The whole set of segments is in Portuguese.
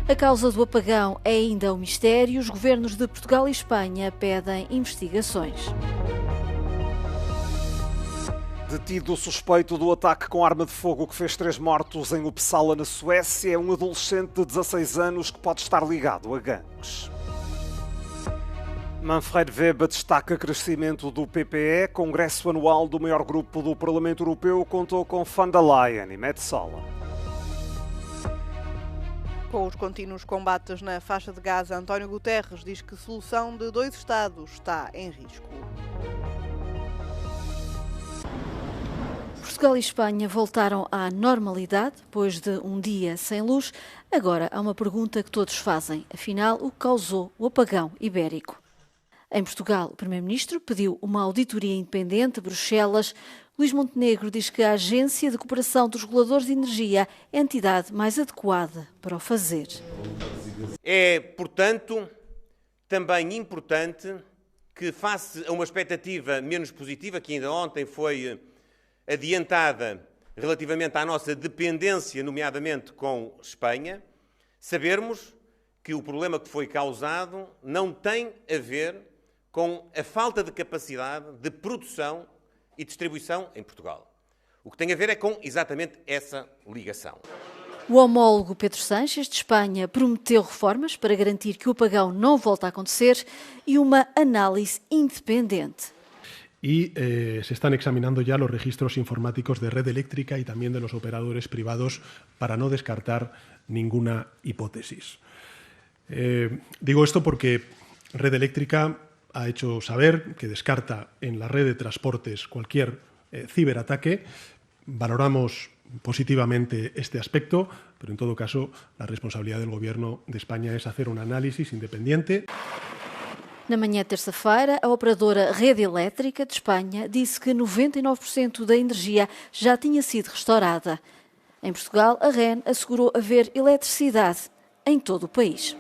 A causa do apagão é ainda um mistério. Os governos de Portugal e Espanha pedem investigações. Detido o suspeito do ataque com arma de fogo que fez 3 mortos em Uppsala, na Suécia, é um adolescente de 16 anos que pode estar ligado a gangues. Manfred Weber destaca crescimento do PPE. Congresso anual do maior grupo do Parlamento Europeu contou com von der Leyen e Metsola. Com os contínuos combates na faixa de Gaza, António Guterres diz que a solução de 2 Estados está em risco. Portugal e Espanha voltaram à normalidade depois de um dia sem luz. Agora há uma pergunta que todos fazem. Afinal, o que causou o apagão ibérico? Em Portugal, o Primeiro-Ministro pediu uma auditoria independente a Bruxelas. Luís Montenegro diz que a Agência de Cooperação dos Reguladores de Energia é a entidade mais adequada para o fazer. É, portanto, também importante que, face a uma expectativa menos positiva, que ainda ontem foi adiantada relativamente à nossa dependência, nomeadamente com Espanha, sabermos que o problema que foi causado não tem a ver com a falta de capacidade de produção e distribuição em Portugal. O que tem a ver é com exatamente essa ligação. O homólogo Pedro Sánchez, de Espanha, prometeu reformas para garantir que o apagão não volte a acontecer e uma análise independente. Y se están examinando ya los registros informáticos de Red Eléctrica y también de los operadores privados para no descartar ninguna hipótesis. Digo esto porque Red Eléctrica ha hecho saber que descarta en la red de transportes cualquier ciberataque. Valoramos positivamente este aspecto, pero en todo caso la responsabilidad del Gobierno de España es hacer un análisis independiente. Na manhã de terça-feira, a operadora Rede Elétrica de Espanha disse que 99% da energia já tinha sido restaurada. Em Portugal, a REN assegurou haver eletricidade em todo o país.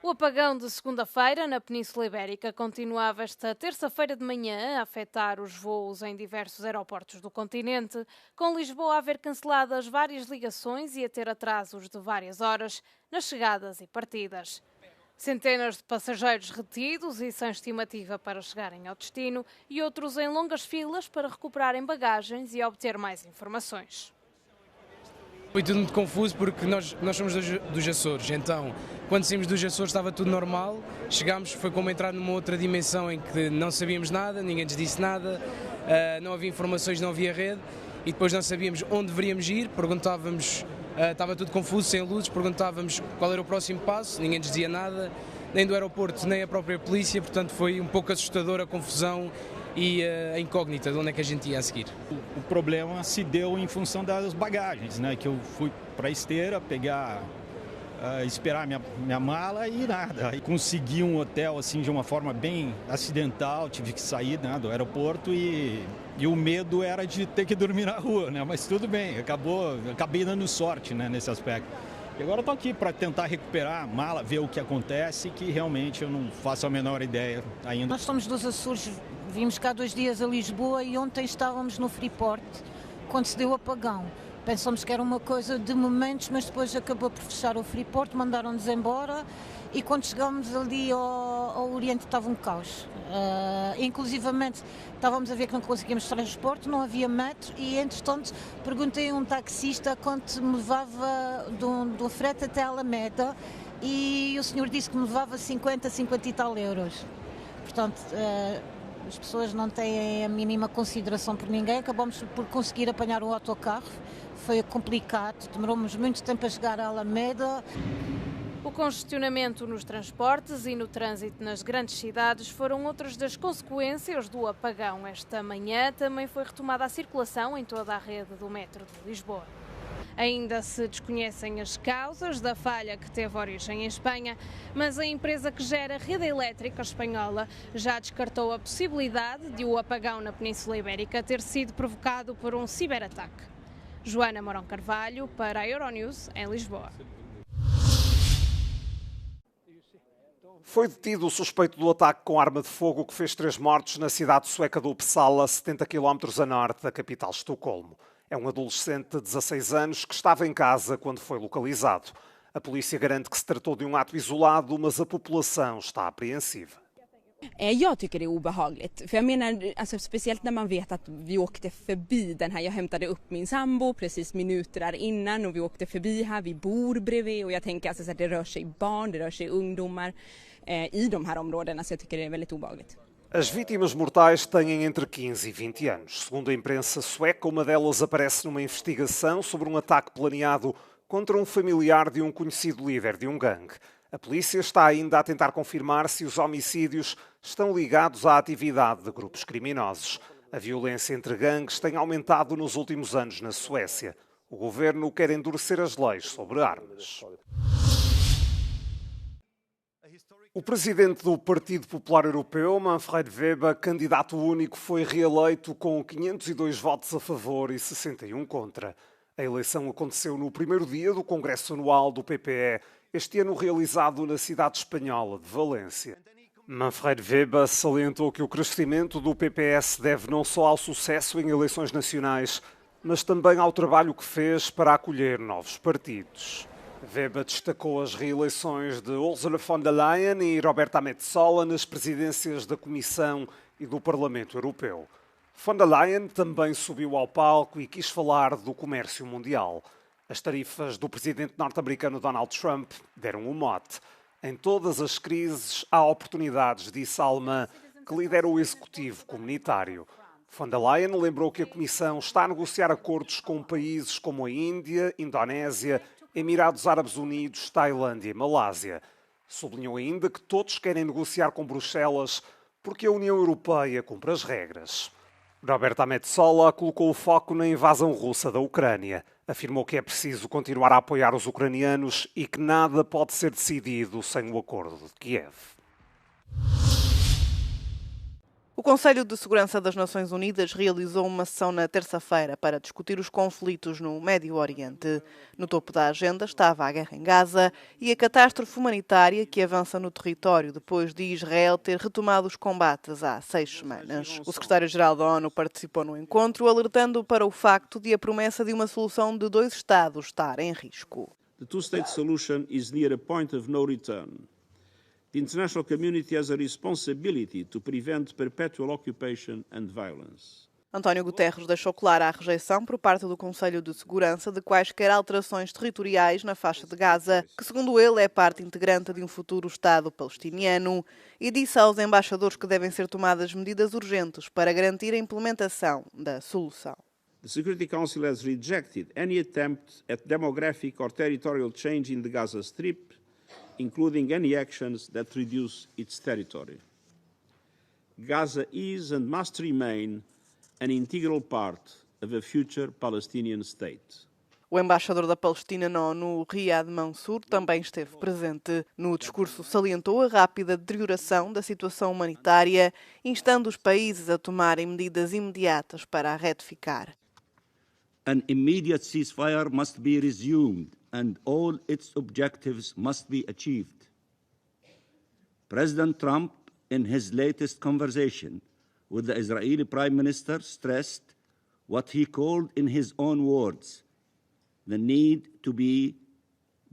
O apagão de segunda-feira na Península Ibérica continuava esta terça-feira de manhã a afetar os voos em diversos aeroportos do continente, com Lisboa a haver canceladas várias ligações e a ter atrasos de várias horas nas chegadas e partidas. Centenas de passageiros retidos e sem estimativa para chegarem ao destino e outros em longas filas para recuperarem bagagens e obter mais informações. Foi tudo muito confuso porque nós somos dos Açores, então quando saímos dos Açores estava tudo normal, chegámos, foi como entrar numa outra dimensão em que não sabíamos nada, ninguém nos disse nada, não havia informações, não havia rede e depois não sabíamos onde deveríamos ir, perguntávamos, estava tudo confuso, sem luzes, perguntávamos qual era o próximo passo, ninguém nos dizia nada, nem do aeroporto, nem a própria polícia, portanto foi um pouco assustadora a confusão e a incógnita de onde é que a gente ia a seguir. O problema se deu em função das bagagens, né? Que eu fui para a esteira pegar, esperar minha mala e nada. E consegui um hotel assim de uma forma bem acidental, tive que sair, né, do aeroporto e o medo era de ter que dormir na rua, né? Mas tudo bem, acabei dando sorte, né, nesse aspecto. E agora eu estou aqui para tentar recuperar a mala, ver o que acontece, que realmente eu não faço a menor ideia ainda. Nós somos dos Açores, vimos cá 2 dias a Lisboa e ontem estávamos no Freeport, quando se deu o apagão. Pensamos que era uma coisa de momentos, mas depois acabou por fechar o Freeport, mandaram-nos embora e quando chegámos ali ao Oriente estava um caos. Inclusivamente estávamos a ver que não conseguíamos transporte, não havia metro e entretanto perguntei a um taxista quanto me levava do frete até Alameda e o senhor disse que me levava 50 e tal euros. Portanto, as pessoas não têm a mínima consideração por ninguém, acabamos por conseguir apanhar o autocarro, foi complicado, demoramos muito tempo a chegar a Alameda. O congestionamento nos transportes e no trânsito nas grandes cidades foram outras das consequências do apagão. Esta manhã também foi retomada a circulação em toda a rede do metro de Lisboa. Ainda se desconhecem as causas da falha que teve origem em Espanha, mas a empresa que gera a Rede Elétrica espanhola já descartou a possibilidade de o apagão na Península Ibérica ter sido provocado por um ciberataque. Joana Mourão Carvalho, para a Euronews, em Lisboa. Foi detido o suspeito do ataque com arma de fogo que fez 3 mortos na cidade sueca de Uppsala, 70 km a norte da capital Estocolmo. É um adolescente de 16 anos que estava em casa quando foi localizado. A polícia garante que se tratou de um ato isolado, mas a população está apreensiva. Jag tycker det är obehagligt, för jag menar, alltså, speciellt när man vet att vi åkte förbi den här, jag hämtade upp min sambo precis minuter där innan och vi åkte förbi här, vi bor bredvid och jag tänker alltså, att det rör sig barn, det rör sig ungdomar i de här områdena, så jag tycker det är väldigt obehagligt. As vítimas mortais têm entre 15 e 20 anos. Segundo a imprensa sueca, uma delas aparece numa investigação sobre um ataque planeado contra um familiar de um conhecido líder de um gangue. A polícia está ainda a tentar confirmar se os homicídios estão ligados à atividade de grupos criminosos. A violência entre gangues tem aumentado nos últimos anos na Suécia. O governo quer endurecer as leis sobre armas. O presidente do Partido Popular Europeu, Manfred Weber, candidato único, foi reeleito com 502 votos a favor e 61 contra. A eleição aconteceu no primeiro dia do Congresso Anual do PPE, este ano realizado na cidade espanhola de Valência. Manfred Weber salientou que o crescimento do PPS deve não só ao sucesso em eleições nacionais, mas também ao trabalho que fez para acolher novos partidos. Weber destacou as reeleições de Ursula von der Leyen e Roberta Metsola nas presidências da Comissão e do Parlamento Europeu. Von der Leyen também subiu ao palco e quis falar do comércio mundial. As tarifas do presidente norte-americano Donald Trump deram um mote. Em todas as crises há oportunidades, disse a alemã, que lidera o executivo comunitário. Von der Leyen lembrou que a Comissão está a negociar acordos com países como a Índia, Indonésia, Emirados Árabes Unidos, Tailândia e Malásia. Sublinhou ainda que todos querem negociar com Bruxelas porque a União Europeia cumpre as regras. Roberta Metsola colocou o foco na invasão russa da Ucrânia. Afirmou que é preciso continuar a apoiar os ucranianos e que nada pode ser decidido sem o acordo de Kiev. O Conselho de Segurança das Nações Unidas realizou uma sessão na terça-feira para discutir os conflitos no Médio Oriente. No topo da agenda estava a guerra em Gaza e a catástrofe humanitária que avança no território depois de Israel ter retomado os combates há 6 semanas. O secretário-geral da ONU participou no encontro, alertando para o facto de a promessa de uma solução de 2 Estados estar em risco. The two-state solution is near a point of no return. The international community has a responsibility to prevent perpetual occupation and violence. António Guterres deixou clara a rejeição por parte do Conselho de Segurança de quaisquer alterações territoriais na faixa de Gaza, que segundo ele é parte integrante de um futuro Estado palestiniano, e disse aos embaixadores que devem ser tomadas medidas urgentes para garantir a implementação da solução. The Security Council has rejected any attempt at demographic or territorial change in the Gaza Strip, including any actions that reduce its territory. Gaza is and must remain an integral part of a future Palestinian state. O embaixador da Palestina na ONU, Riyad Mansour, também esteve presente. No discurso salientou a rápida deterioração da situação humanitária, instando os países a tomarem medidas imediatas para a retificar. An immediate ceasefire must be resumed and all its objectives must be achieved. President Trump, in his latest conversation with the Israeli Prime Minister, stressed what he called, in his own words, the need to be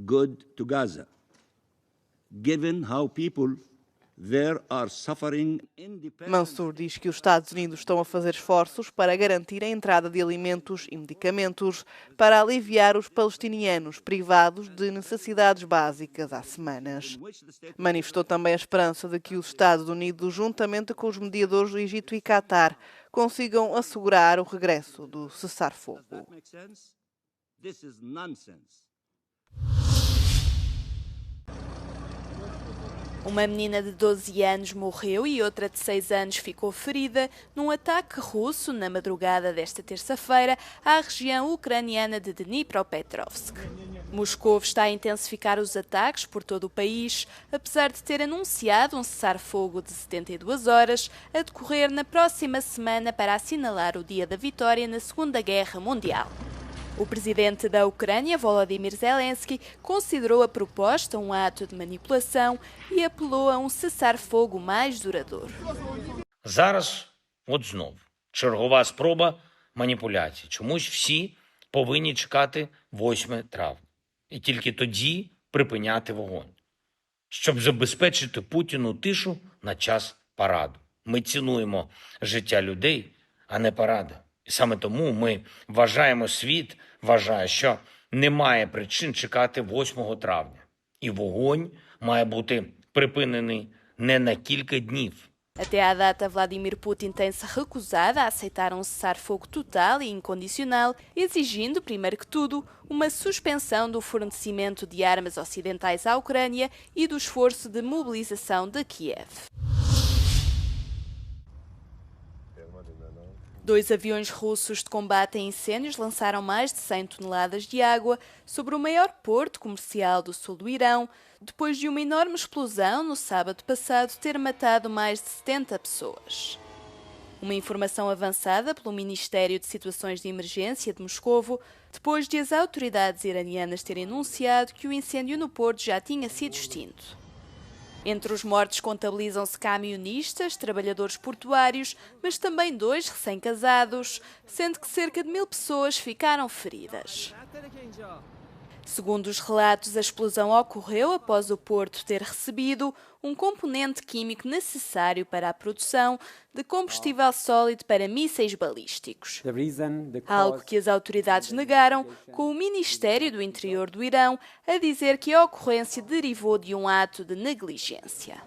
good to Gaza, given how people there are suffering. Mansour diz que os Estados Unidos estão a fazer esforços para garantir a entrada de alimentos e medicamentos para aliviar os palestinianos privados de necessidades básicas há semanas. Manifestou também a esperança de que os Estados Unidos, juntamente com os mediadores do Egito e Catar, consigam assegurar o regresso do cessar-fogo. Uma menina de 12 anos morreu e outra de 6 anos ficou ferida num ataque russo na madrugada desta terça-feira à região ucraniana de Dnipropetrovsk. Moscou está a intensificar os ataques por todo o país, apesar de ter anunciado um cessar-fogo de 72 horas a decorrer na próxima semana para assinalar o dia da vitória na Segunda Guerra Mundial. O presidente da Ucrânia, Volodymyr Zelensky, considerou a proposta um ato de manipulação e apelou a um cessar-fogo mais duradouro. Зараз, от знову, чергова спроба маніпуляцій. Чомусь всі повинні чекати 8 травня. І тільки тоді припиняти вогонь. Щоб забезпечити Путіну тишу на час параду. Ми цінуємо життя людей, а не паради. І саме тому ми вважаємо, світ вважає, що немає причин чекати 8 травня. І вогонь mає бути pripineni не на кілька днів. Até à data, Vladimir Putin tem-se recusado a aceitar um cessar-fogo total e incondicional, exigindo, primeiro que tudo, uma suspensão do fornecimento de armas ocidentais à Ucrânia e do esforço de mobilização de Kiev. 2 aviões russos de combate a incêndios lançaram mais de 100 toneladas de água sobre o maior porto comercial do sul do Irão, depois de uma enorme explosão no sábado passado ter matado mais de 70 pessoas. Uma informação avançada pelo Ministério de Situações de Emergência de Moscovo, depois de as autoridades iranianas terem anunciado que o incêndio no porto já tinha sido extinto. Entre os mortos contabilizam-se camionistas, trabalhadores portuários, mas também 2 recém-casados, sendo que cerca de 1000 pessoas ficaram feridas. Segundo os relatos, a explosão ocorreu após o porto ter recebido um componente químico necessário para a produção de combustível sólido para mísseis balísticos. Algo que as autoridades negaram, com o Ministério do Interior do Irão a dizer que a ocorrência derivou de um ato de negligência.